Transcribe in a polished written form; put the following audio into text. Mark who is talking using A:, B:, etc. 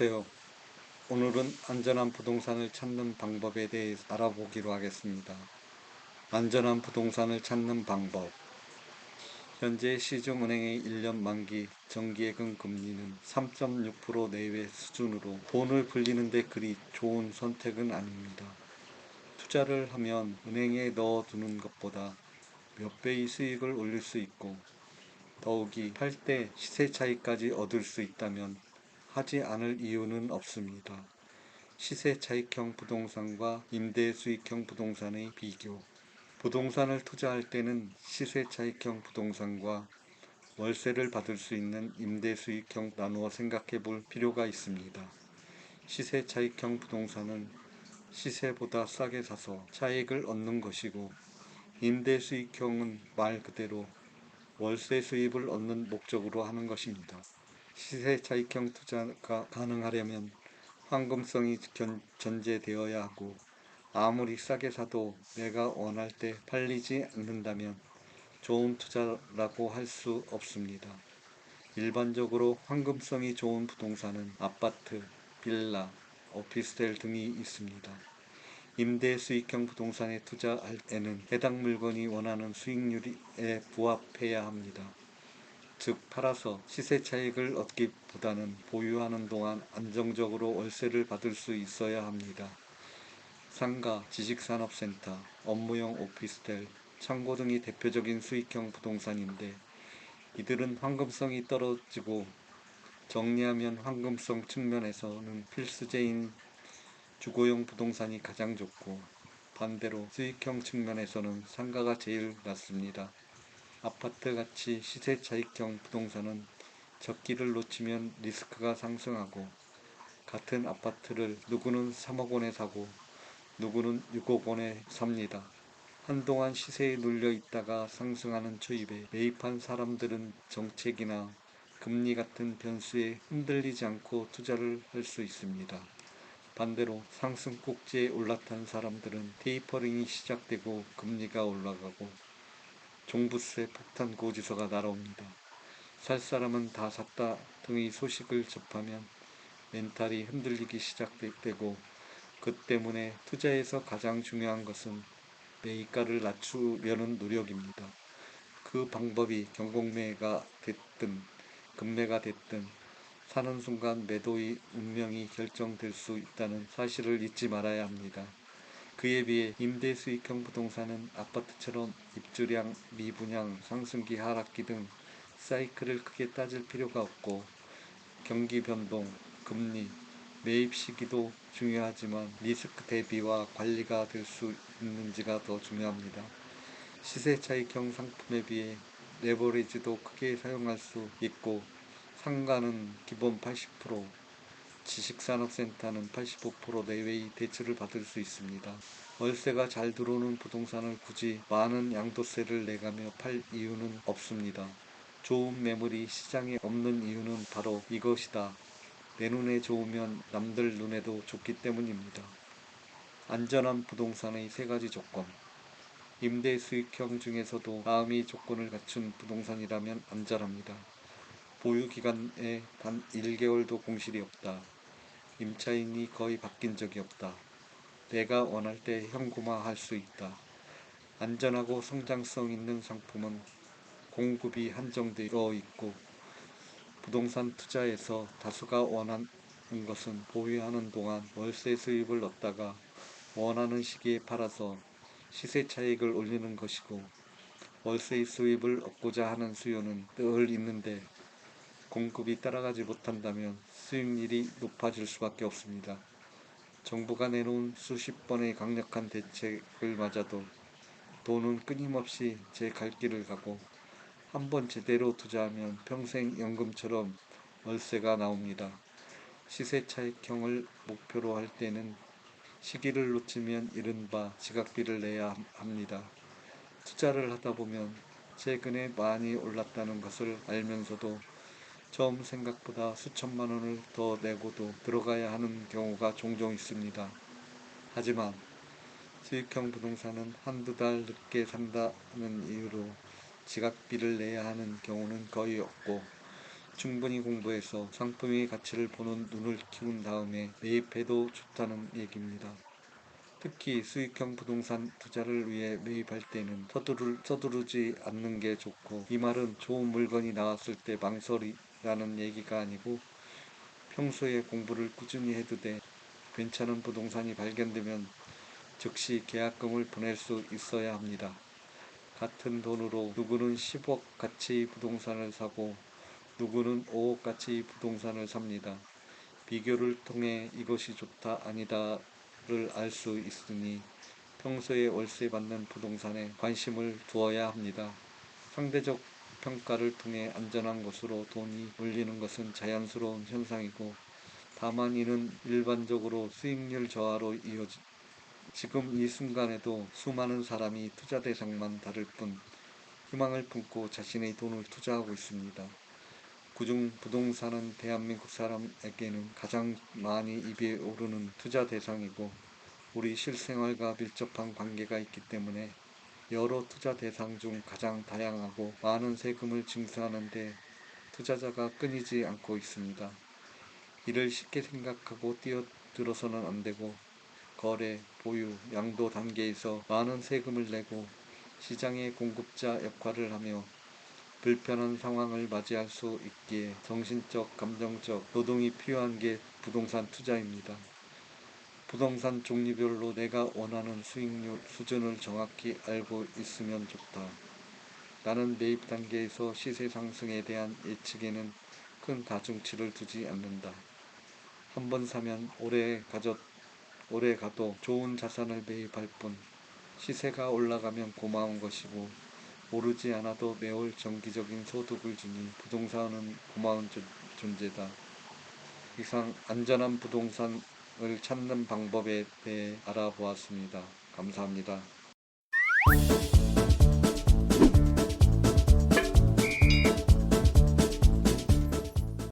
A: 안녕하세요. 오늘은 안전한 부동산을 찾는 방법에 대해 알아보기로 하겠습니다. 안전한 부동산을 찾는 방법. 현재 시중은행의 1년 만기 정기예금 금리는 3.6% 내외 수준으로 돈을 불리는데 그리 좋은 선택은 아닙니다. 투자를 하면 은행에 넣어두는 것보다 몇 배의 수익을 올릴 수 있고 더욱이 팔 때 시세 차익까지 얻을 수 있다면 하지 않을 이유는 없습니다. 시세 차익형 부동산과 임대 수익형 부동산의 비교. 부동산을 투자할 때는 시세 차익형 부동산과 월세를 받을 수 있는 임대 수익형 나누어 생각해 볼 필요가 있습니다. 시세 차익형 부동산은 시세보다 싸게 사서 차익을 얻는 것이고, 임대 수익형은 말 그대로 월세 수입을 얻는 목적으로 하는 것입니다. 시세 차익형 투자가 가능하려면 황금성이 전제되어야 하고, 아무리 싸게 사도 내가 원할 때 팔리지 않는다면 좋은 투자라고 할 수 없습니다. 일반적으로 황금성이 좋은 부동산은 아파트, 빌라, 오피스텔 등이 있습니다. 임대 수익형 부동산에 투자할 때는 해당 물건이 원하는 수익률에 부합해야 합니다. 즉 팔아서 시세 차익을 얻기보다는 보유하는 동안 안정적으로 월세를 받을 수 있어야 합니다. 상가, 지식산업센터, 업무용 오피스텔, 창고 등이 대표적인 수익형 부동산인데, 이들은 황금성이 떨어지고 정리하면 황금성 측면에서는 필수제인 주거용 부동산이 가장 좋고, 반대로 수익형 측면에서는 상가가 제일 낫습니다. 아파트같이 시세 차익형 부동산은 적기를 놓치면 리스크가 상승하고, 같은 아파트를 누구는 3억 원에 사고 누구는 6억 원에 삽니다. 한동안 시세에 눌려 있다가 상승하는 초입에 매입한 사람들은 정책이나 금리 같은 변수에 흔들리지 않고 투자를 할 수 있습니다. 반대로 상승 꼭지에 올라탄 사람들은 테이퍼링이 시작되고 금리가 올라가고 종부세 폭탄 고지서가 날아옵니다. 살 사람은 다 샀다 등의 소식을 접하면 멘탈이 흔들리기 시작되고, 그 때문에 투자에서 가장 중요한 것은 매입가를 낮추려는 노력입니다. 그 방법이 경공매가 됐든 급매가 됐든 사는 순간 매도의 운명이 결정될 수 있다는 사실을 잊지 말아야 합니다. 그에 비해 임대 수익형 부동산은 아파트처럼 입주량, 미분양, 상승기, 하락기 등 사이클을 크게 따질 필요가 없고, 경기 변동, 금리, 매입 시기도 중요하지만 리스크 대비와 관리가 될 수 있는지가 더 중요합니다. 시세 차익형 상품에 비해 레버리지도 크게 사용할 수 있고, 상가는 기본 80%, 지식산업센터는 85% 내외의 대출을 받을 수 있습니다. 월세가 잘 들어오는 부동산을 굳이 많은 양도세를 내가며 팔 이유는 없습니다. 좋은 매물이 시장에 없는 이유는 바로 이것이다. 내 눈에 좋으면 남들 눈에도 좋기 때문입니다. 안전한 부동산의 세 가지 조건. 임대 수익형 중에서도 다음의 조건을 갖춘 부동산이라면 안전합니다. 보유기간에 단 1개월도 공실이 없다. 임차인이 거의 바뀐 적이 없다. 내가 원할 때 현금화할 수 있다. 안전하고 성장성 있는 상품은 공급이 한정되어 있고, 부동산 투자에서 다수가 원하는 것은 보유하는 동안 월세 수입을 얻다가 원하는 시기에 팔아서 시세 차익을 올리는 것이고, 월세 수입을 얻고자 하는 수요는 늘 있는데 공급이 따라가지 못한다면 수익률이 높아질 수밖에 없습니다. 정부가 내놓은 수십 번의 강력한 대책을 맞아도 돈은 끊임없이 제 갈 길을 가고, 한번 제대로 투자하면 평생 연금처럼 월세가 나옵니다. 시세 차익형을 목표로 할 때는 시기를 놓치면 이른바 지각비를 내야 합니다. 투자를 하다 보면 최근에 많이 올랐다는 것을 알면서도 처음 생각보다 수천만 원을 더 내고도 들어가야 하는 경우가 종종 있습니다. 하지만 수익형 부동산은 한두 달 늦게 산다는 이유로 지각비를 내야 하는 경우는 거의 없고, 충분히 공부해서 상품의 가치를 보는 눈을 키운 다음에 매입해도 좋다는 얘기입니다. 특히 수익형 부동산 투자를 위해 매입할 때는 서두르지 않는 게 좋고, 이 말은 좋은 물건이 나왔을 때 망설이라는 얘기가 아니고 평소에 공부를 꾸준히 해도 돼 괜찮은 부동산이 발견되면 즉시 계약금을 보낼 수 있어야 합니다. 같은 돈으로 누구는 10억 가치 부동산을 사고 누구는 5억 가치 부동산을 삽니다. 비교를 통해 이것이 좋다 아니다를 알 수 있으니 평소에 월세 받는 부동산에 관심을 두어야 합니다. 상대적 평가를 통해 안전한 것으로 돈이 몰리는 것은 자연스러운 현상이고, 다만 이는 일반적으로 수익률 저하로 지금 이 순간에도 수많은 사람이 투자 대상만 다를 뿐 희망을 품고 자신의 돈을 투자하고 있습니다. 그중 부동산은 대한민국 사람에게는 가장 많이 입에 오르는 투자 대상이고, 우리 실생활과 밀접한 관계가 있기 때문에 여러 투자 대상 중 가장 다양하고 많은 세금을 징수하는 데 투자자가 끊이지 않고 있습니다. 이를 쉽게 생각하고 뛰어들어서는 안 되고, 거래, 보유, 양도 단계에서 많은 세금을 내고 시장의 공급자 역할을 하며 불편한 상황을 맞이할 수 있기에 정신적, 감정적 노동이 필요한 게 부동산 투자입니다. 부동산 종류별로 내가 원하는 수익률 수준을 정확히 알고 있으면 좋다. 나는 매입 단계에서 시세 상승에 대한 예측에는 큰 가중치를 두지 않는다. 한번 사면 오래 가도 좋은 자산을 매입할 뿐, 시세가 올라가면 고마운 것이고 오르지 않아도 매월 정기적인 소득을 주니 부동산은 고마운 존재다. 이상 안전한 부동산을 찾는 방법에 대해 알아보았습니다. 감사합니다.